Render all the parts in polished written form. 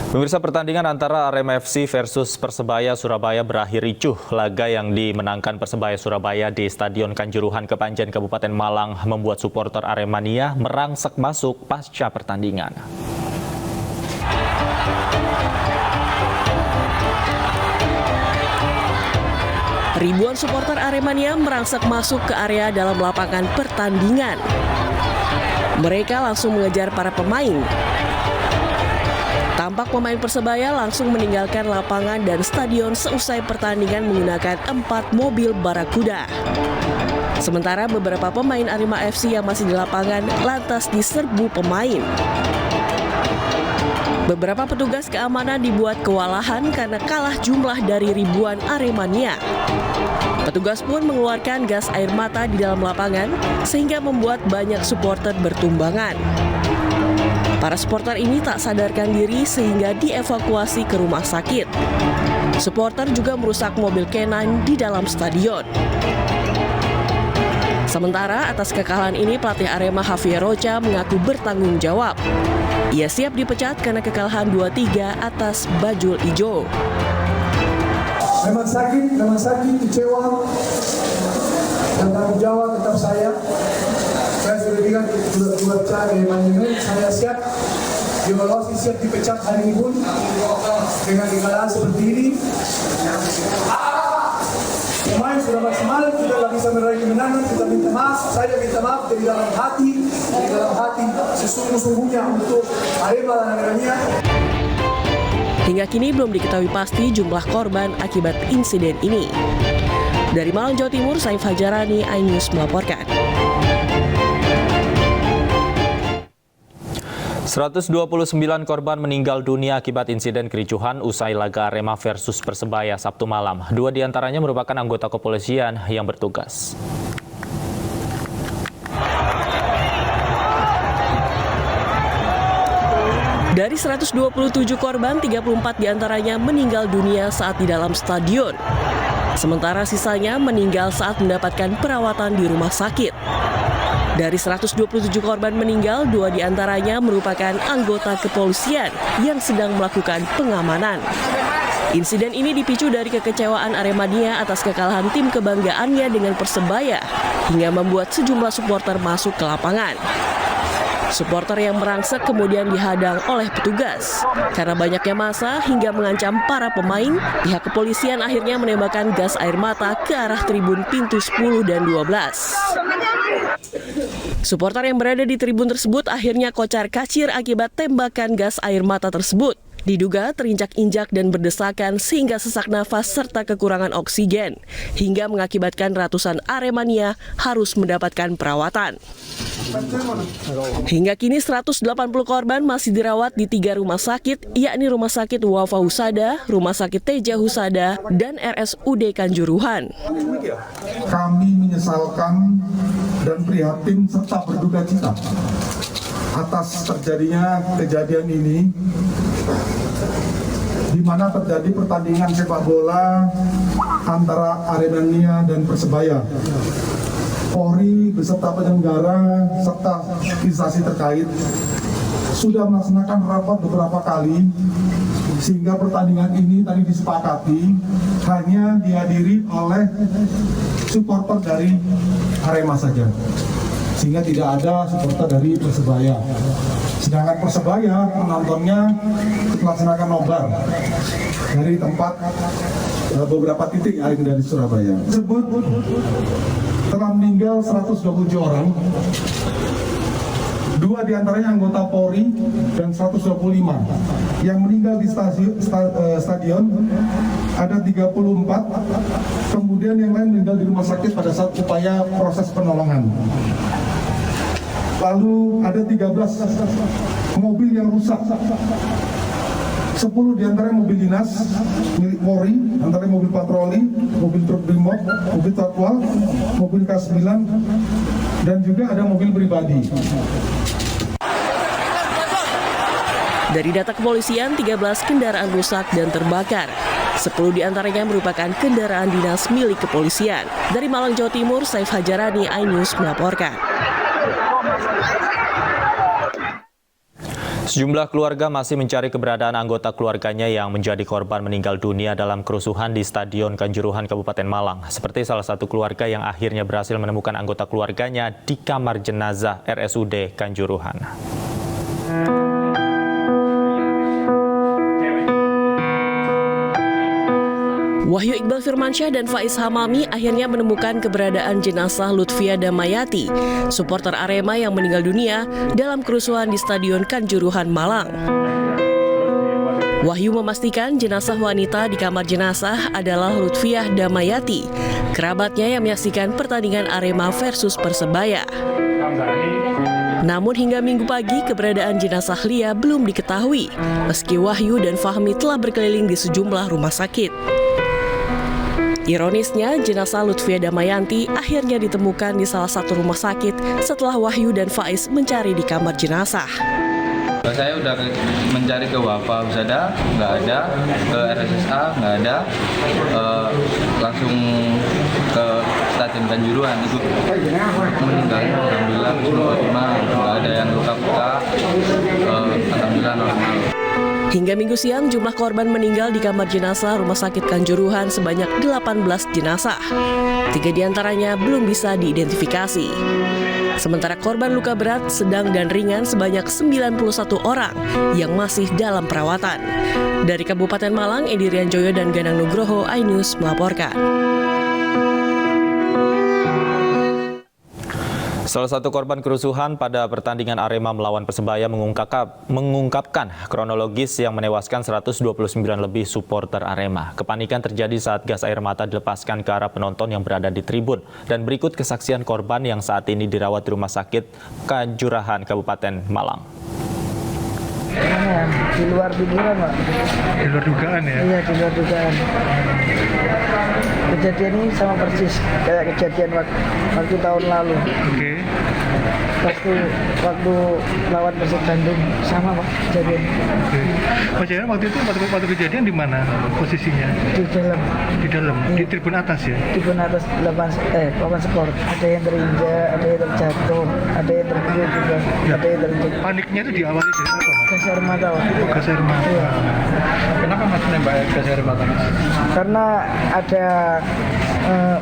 Pemirsa, pertandingan antara Arema FC versus Persebaya Surabaya berakhir ricuh. Laga yang dimenangkan Persebaya Surabaya di Stadion Kanjuruhan Kepanjen Kabupaten Malang membuat supporter Aremania merangsek masuk pasca pertandingan. Ribuan supporter Aremania merangsek masuk ke area dalam lapangan pertandingan. Mereka langsung mengejar para pemain. Tampak pemain Persebaya langsung meninggalkan lapangan dan stadion seusai pertandingan menggunakan 4 mobil Barakuda. Sementara beberapa pemain Arema FC yang masih di lapangan lantas diserbu pemain. Beberapa petugas keamanan dibuat kewalahan karena kalah jumlah dari ribuan Aremania. Petugas pun mengeluarkan gas air mata di dalam lapangan sehingga membuat banyak supporter bertumbangan. Para supporter ini tak sadarkan diri sehingga dievakuasi ke rumah sakit. Supporter juga merusak mobil K9 di dalam stadion. Sementara atas kekalahan ini pelatih Arema Javier Rocha mengaku bertanggung jawab. Ia siap dipecat karena kekalahan 2-3 atas Bajul Ijo. Memang sakit, kecewa. Dan tanggung jawab tetap saya. Saya sudah bilang dua cara manajemen, saya siap dievaluasi, siap dipecat hari ini pun dengan kekalahan seperti ini. Pemain sudah maksimal, kita tidak bisa meraih kemenangan, kita minta maaf, saya minta maaf dari dalam hati sesungguh-sungguhnya untuk Arema dan Aremania. Hingga kini belum diketahui pasti jumlah korban akibat insiden ini. Dari Malang, Jawa Timur, Saif Hajarani, iNews melaporkan. 129 korban meninggal dunia akibat insiden kericuhan usai laga Arema versus Persebaya Sabtu malam. 2 diantaranya merupakan anggota kepolisian yang bertugas. Dari 127 korban, 34 diantaranya meninggal dunia saat di dalam stadion. Sementara sisanya meninggal saat mendapatkan perawatan di rumah sakit. Dari 127 korban meninggal, 2 diantaranya merupakan anggota kepolisian yang sedang melakukan pengamanan. Insiden ini dipicu dari kekecewaan Aremania atas kekalahan tim kebanggaannya dengan Persebaya hingga membuat sejumlah supporter masuk ke lapangan. Supporter yang merangsek kemudian dihadang oleh petugas. Karena banyaknya massa hingga mengancam para pemain, pihak kepolisian akhirnya menembakkan gas air mata ke arah tribun pintu 10 dan 12. Supporter yang berada di tribun tersebut akhirnya kocar-kacir akibat tembakan gas air mata tersebut. Diduga terinjak-injak dan berdesakan sehingga sesak nafas serta kekurangan oksigen, hingga mengakibatkan ratusan Aremania harus mendapatkan perawatan. Hingga kini 180 korban masih dirawat di 3 rumah sakit, yakni Rumah Sakit Wafa Husada, Rumah Sakit Teja Husada, dan RSUD Kanjuruhan. Kami menyesalkan dan prihatin serta berduka cita atas terjadinya kejadian ini, di mana terjadi pertandingan sepak bola antara Aremania dan Persebaya. Polri beserta penyelenggara serta instansi terkait sudah melaksanakan rapat beberapa kali, sehingga pertandingan ini tadi disepakati hanya dihadiri oleh supporter dari Arema saja, sehingga tidak ada supporter dari Persebaya. Sedangkan Persebaya penontonnya melaksanakan nobar dari tempat beberapa titik yang dari Surabaya. Tersebut telah meninggal 127 orang. 2 diantaranya anggota Polri dan 125. Yang meninggal di stadion ada 34. Kemudian yang lain meninggal di rumah sakit pada saat upaya proses penolongan. Lalu ada 13 mobil yang rusak. 10 diantaranya mobil dinas milik Polri, antaranya mobil patroli, mobil truk brimob, mobil tatwal, mobil K9, dan juga ada mobil pribadi. Dari data kepolisian, 13 kendaraan rusak dan terbakar. 10 diantaranya merupakan kendaraan dinas milik kepolisian. Dari Malang, Jawa Timur, Saif Hajarani, iNews melaporkan. Sejumlah keluarga masih mencari keberadaan anggota keluarganya yang menjadi korban meninggal dunia dalam kerusuhan di Stadion Kanjuruhan, Kabupaten Malang. Seperti salah satu keluarga yang akhirnya berhasil menemukan anggota keluarganya di kamar jenazah RSUD Kanjuruhan. Wahyu Iqbal Firmansyah dan Faiz Hamami akhirnya menemukan keberadaan jenazah Lutfia Damayati, supporter Arema yang meninggal dunia dalam kerusuhan di Stadion Kanjuruhan, Malang. Wahyu memastikan jenazah wanita di kamar jenazah adalah Lutfiah Damayati, kerabatnya yang menyaksikan pertandingan Arema versus Persebaya. Namun hingga Minggu pagi keberadaan jenazah Lia belum diketahui, meski Wahyu dan Fahmi telah berkeliling di sejumlah rumah sakit. Ironisnya, jenazah Lutfia Damayanti akhirnya ditemukan di salah satu rumah sakit setelah Wahyu dan Faiz mencari di kamar jenazah. Saya udah mencari ke Wafa Husada, nggak ada, ke RSSA nggak ada, langsung ke Stadion Kanjuruhan itu meninggalnya alhamdulillah nggak ada yang luka-luka, alhamdulillah normal. Hingga Minggu siang, jumlah korban meninggal di kamar jenazah Rumah Sakit Kanjuruhan sebanyak 18 jenazah. 3 diantaranya belum bisa diidentifikasi. Sementara korban luka berat, sedang, dan ringan sebanyak 91 orang yang masih dalam perawatan. Dari Kabupaten Malang, Edi Rianjoyo dan Ganang Nugroho, iNews melaporkan. Salah satu korban kerusuhan pada pertandingan Arema melawan Persebaya mengungkapkan kronologis yang menewaskan 129 lebih supporter Arema. Kepanikan terjadi saat gas air mata dilepaskan ke arah penonton yang berada di tribun. Dan berikut kesaksian korban yang saat ini dirawat di Rumah Sakit Kanjuruhan, Kabupaten Malang. Di luar pikiran, Pak. Di luar dugaan ya? Iya, di luar dugaan. Kejadian ini sama persis kayak kejadian waktu tahun lalu. Oke. Waktu lawan Persib Bandung sama, Pak, kejadian. Oke. Mas Jaya, waktu kejadian di mana posisinya? Di dalam. Di dalam, Iya. di tribun atas ya? Tribun atas papan skor. Ada yang terinjak, ada yang terjatuh, ada yang terpukul juga, Ya. ada yang terjatuh. Paniknya itu diawali dari apa, Mas? Gas air mata, Pak. Gas air mata. Iya. Kenapa Mas nembak gas air mata? Karena ada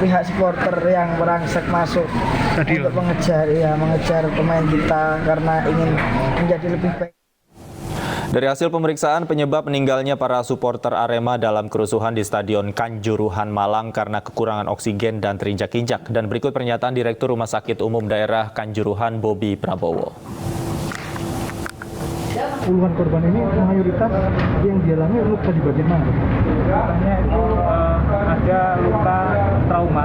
pihak supporter yang merangsek masuk Stadion. untuk mengejar pemain kita karena ingin menjadi lebih baik. Dari hasil pemeriksaan, penyebab meninggalnya para supporter Arema dalam kerusuhan di Stadion Kanjuruhan Malang karena kekurangan oksigen dan terinjak-injak. Dan berikut pernyataan Direktur Rumah Sakit Umum Daerah Kanjuruhan, Bobi Prabowo. Puluhan korban ini mayoritas yang dialami luka di bagian mana? Lukanya itu ada luka trauma.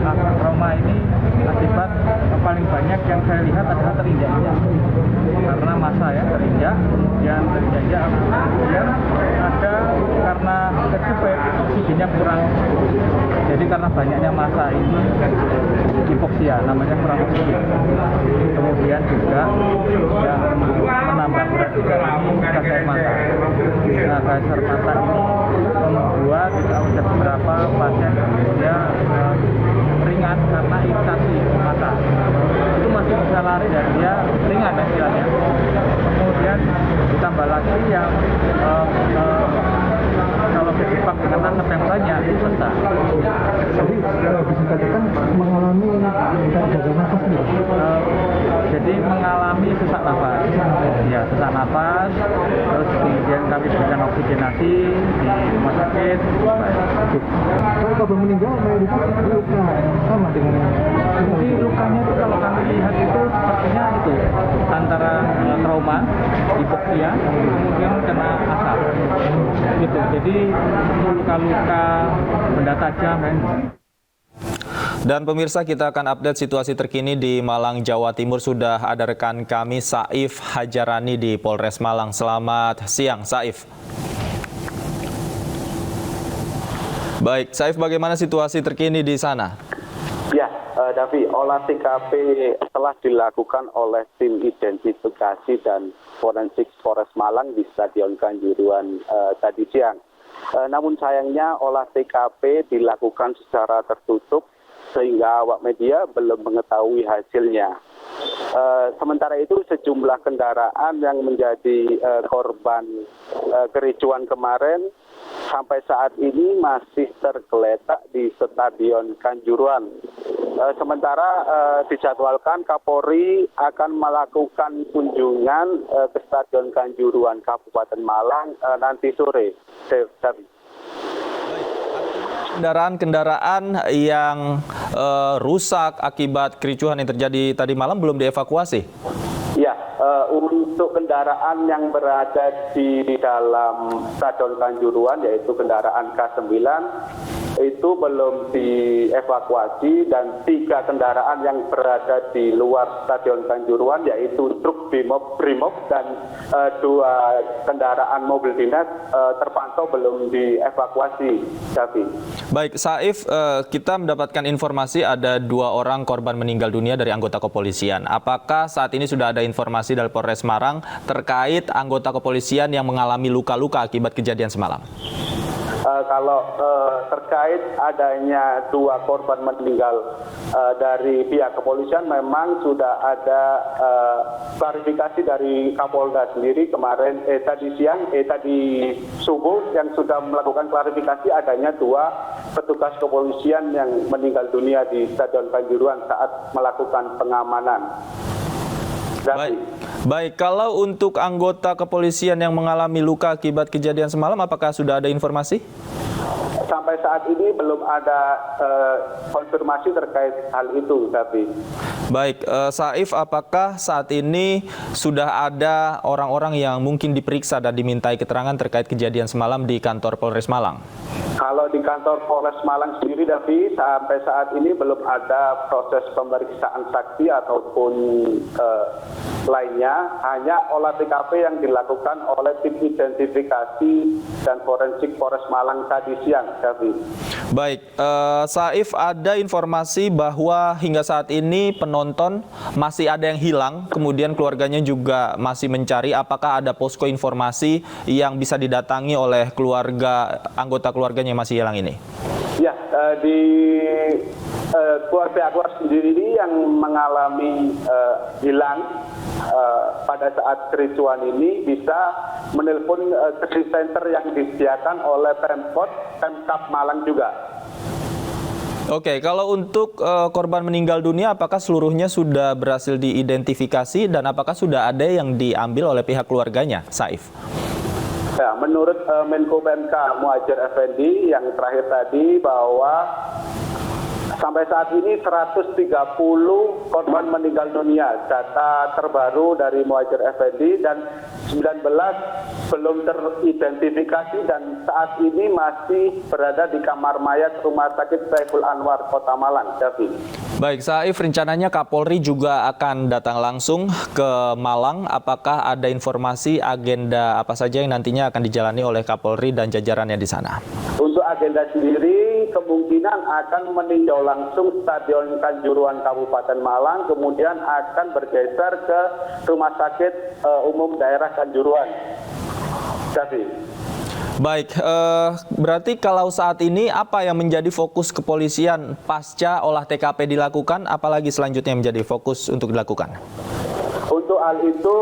Nah, trauma ini akibat paling banyak yang saya lihat adalah terinjak-injak. Karena massa ya terinjak, kemudian terinjak, kemudian ada karena kejepit oksigennya kurang. Jadi karena banyaknya massa ini hipoksia, namanya kurang oksigen. Kemudian juga yang menambah berat juga gas air mata. Nah, gas air mata ini membuat ada beberapa pasien dia ringan karena iritasi mata. Itu masih bisa lari dan dia ringan istilahnya. Kemudian ditambah lagi yang kalau terjebak dengan asap yang banyak itu bentar. Jadi bisa dikatakan mengalami gagal nafas nih. Jadi mengalami sesak nafas. Ya, sesak nafas. Terus kemudian kami berikan oksigenasi di rumah sakit. Kalau korban meninggal mayoritas luka sama dengan Jadi lukanya itu kalau kami lihat itu sepertinya itu antara trauma, hipoksia, kemudian kena asap. Gitu. Jadi luka-luka benda tajam kan. Dan pemirsa, kita akan update situasi terkini di Malang, Jawa Timur. Sudah ada rekan kami, Saif Hajarani di Polres Malang. Selamat siang, Saif. Baik, Saif, bagaimana situasi terkini di sana? Ya, Davi, olah TKP telah dilakukan oleh tim identifikasi dan forensik Polres Malang di Stadion Kanjuruhan tadi siang. Namun sayangnya olah TKP dilakukan secara tertutup sehingga awak media belum mengetahui hasilnya. Sementara itu sejumlah kendaraan yang menjadi korban kericuan kemarin sampai saat ini masih tergeletak di Stadion Kanjuruhan. Sementara dijadwalkan Kapolri akan melakukan kunjungan ke Stadion Kanjuruhan Kabupaten Malang nanti sore. Kendaraan-kendaraan yang rusak akibat kericuhan yang terjadi tadi malam belum dievakuasi? Ya, untuk kendaraan yang berada di dalam Stadion Kanjuruhan, yaitu kendaraan K9, itu belum dievakuasi, dan 3 kendaraan yang berada di luar Stadion Kanjuruhan, yaitu truk Brimob dan 2 kendaraan mobil dinas terpantau belum dievakuasi. Davi. Baik, Saif, kita mendapatkan informasi ada 2 orang korban meninggal dunia dari anggota kepolisian. Apakah saat ini sudah ada informasi dari Polres Semarang terkait anggota kepolisian yang mengalami luka-luka akibat kejadian semalam? Kalau terkait adanya 2 korban meninggal dari pihak kepolisian, memang sudah ada klarifikasi dari Kapolda sendiri kemarin, tadi subuh yang sudah melakukan klarifikasi adanya 2 petugas kepolisian yang meninggal dunia di Stadion Kanjuruhan saat melakukan pengamanan. Baik, kalau untuk anggota kepolisian yang mengalami luka akibat kejadian semalam, apakah sudah ada informasi? Sampai saat ini belum ada konfirmasi terkait hal itu, tapi. Baik, Saif, apakah saat ini sudah ada orang-orang yang mungkin diperiksa dan dimintai keterangan terkait kejadian semalam di kantor Polres Malang? Kalau di kantor Polres Malang sendiri, Davi, sampai saat ini belum ada proses pemeriksaan saksi ataupun lainnya, hanya olah TKP yang dilakukan oleh tim identifikasi dan forensik Polres Malang tadi siang, Davi. Baik, Saif, ada informasi bahwa hingga saat ini penonton masih ada yang hilang, kemudian keluarganya juga masih mencari. Apakah ada posko informasi yang bisa didatangi oleh anggota keluarganya yang masih hilang ini? Ya, di pihak keluarga sendiri yang mengalami hilang pada saat kericuan ini bisa menelpon krisis center yang disediakan oleh Pemkab Malang juga. Oke, kalau untuk korban meninggal dunia, apakah seluruhnya sudah berhasil diidentifikasi dan apakah sudah ada yang diambil oleh pihak keluarganya, Saif? Ya, menurut Menko PMK Muhadjir Effendi yang terakhir tadi bahwa sampai saat ini 130 korban meninggal dunia, data terbaru dari Muhadjir Effendi, dan 19 belum teridentifikasi dan saat ini masih berada di kamar mayat Rumah Sakit Saiful Anwar, Kota Malang. Davi. Baik, Saif, rencananya Kapolri juga akan datang langsung ke Malang. Apakah ada informasi agenda apa saja yang nantinya akan dijalani oleh Kapolri dan jajarannya di sana? Untuk agenda sendiri kemungkinan akan meninjau langsung Stadion Kanjuruhan Kabupaten Malang, kemudian akan bergeser ke Rumah Sakit Umum Daerah Kanjuruhan. Jadi. Baik, berarti kalau saat ini apa yang menjadi fokus kepolisian pasca olah TKP dilakukan, apalagi selanjutnya menjadi fokus untuk dilakukan? Untuk hal itu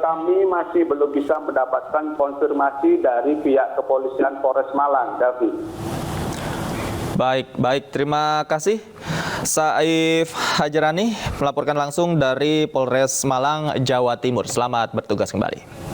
kami masih belum bisa mendapatkan konfirmasi dari pihak kepolisian Polres Malang, Davi. Baik, terima kasih. Saif Hajarani melaporkan langsung dari Polres Malang, Jawa Timur. Selamat bertugas kembali.